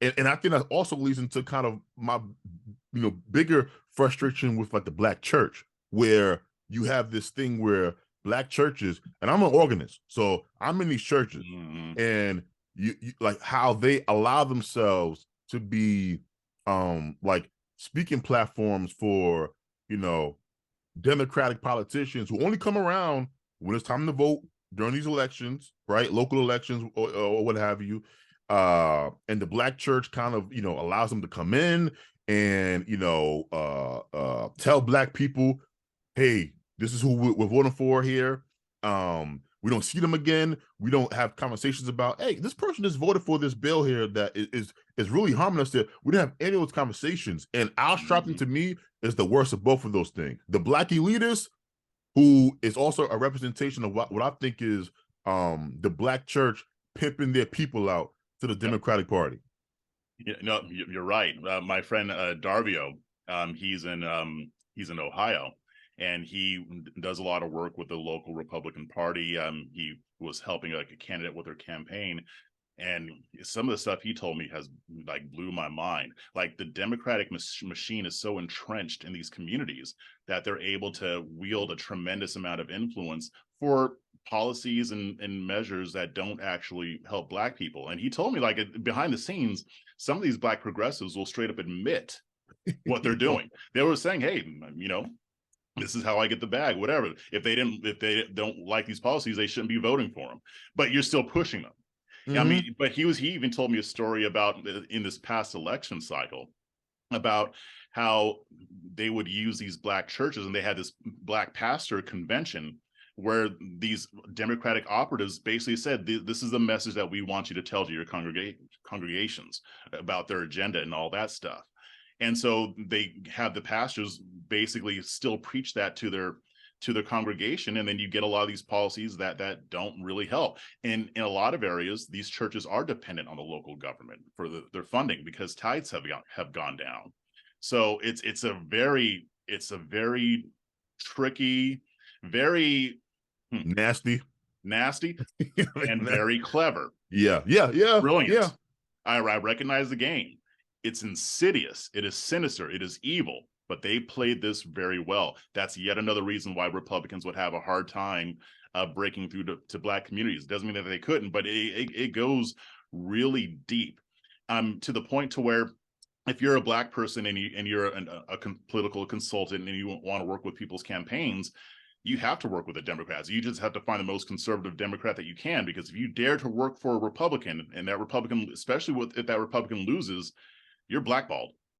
and I think that also leads into kind of my, bigger frustration with like the black church, where you have this thing where black churches, and I'm an organist, so I'm in these churches, Mm-hmm. and you like how they allow themselves to be like speaking platforms for, you know, Democratic politicians who only come around when it's time to vote during these elections, right? Local elections or what have you. And the black church kind of, allows them to come in and, tell black people, hey, this is who we're voting for here. We don't see them again. We don't have conversations about, hey, this person just voted for this bill here that is really harming us. There, we didn't have any of those conversations. And Al Sharpton, to me, is the worst of both of those things. The black elitist, who is also a representation of what I think is the black church pimping their people out to the Yep. Democratic Party. No, you're right. My friend Darvio, he's in Ohio, and he does a lot of work with the local Republican Party. He was helping like a candidate with their campaign, and some of the stuff he told me has like blew my mind. Like the Democratic machine is so entrenched in these communities that they're able to wield a tremendous amount of influence for policies and measures that don't actually help black people. And he told me like behind the scenes, some of these black progressives will straight up admit what they're doing. They were saying, hey, this is how I get the bag, whatever. If they don't like these policies, they shouldn't be voting for them, but you're still pushing them. I mean, but he even told me a story about in this past election cycle about how they would use these black churches, and they had this black pastor convention where these Democratic operatives basically said, this is the message that we want you to tell to your congregations about their agenda and all that stuff. And so they have the pastors basically still preach that to their congregation, and then you get a lot of these policies that don't really help. And in a lot of areas, these churches are dependent on the local government for their funding because tithes have gone down. So it's a very tricky, very Nasty. and very clever. Yeah. Brilliant. I recognize the game. It's insidious. It is sinister. It is evil. But they played this very well. That's yet another reason why Republicans would have a hard time breaking through to black communities. It doesn't mean that they couldn't, but it goes really deep, to the point to where if you're a black person and you're a political consultant and you want to work with people's campaigns, you have to work with the Democrats. You just have to find the most conservative Democrat that you can, because if you dare to work for a Republican, and that Republican, especially if that Republican loses, you're blackballed.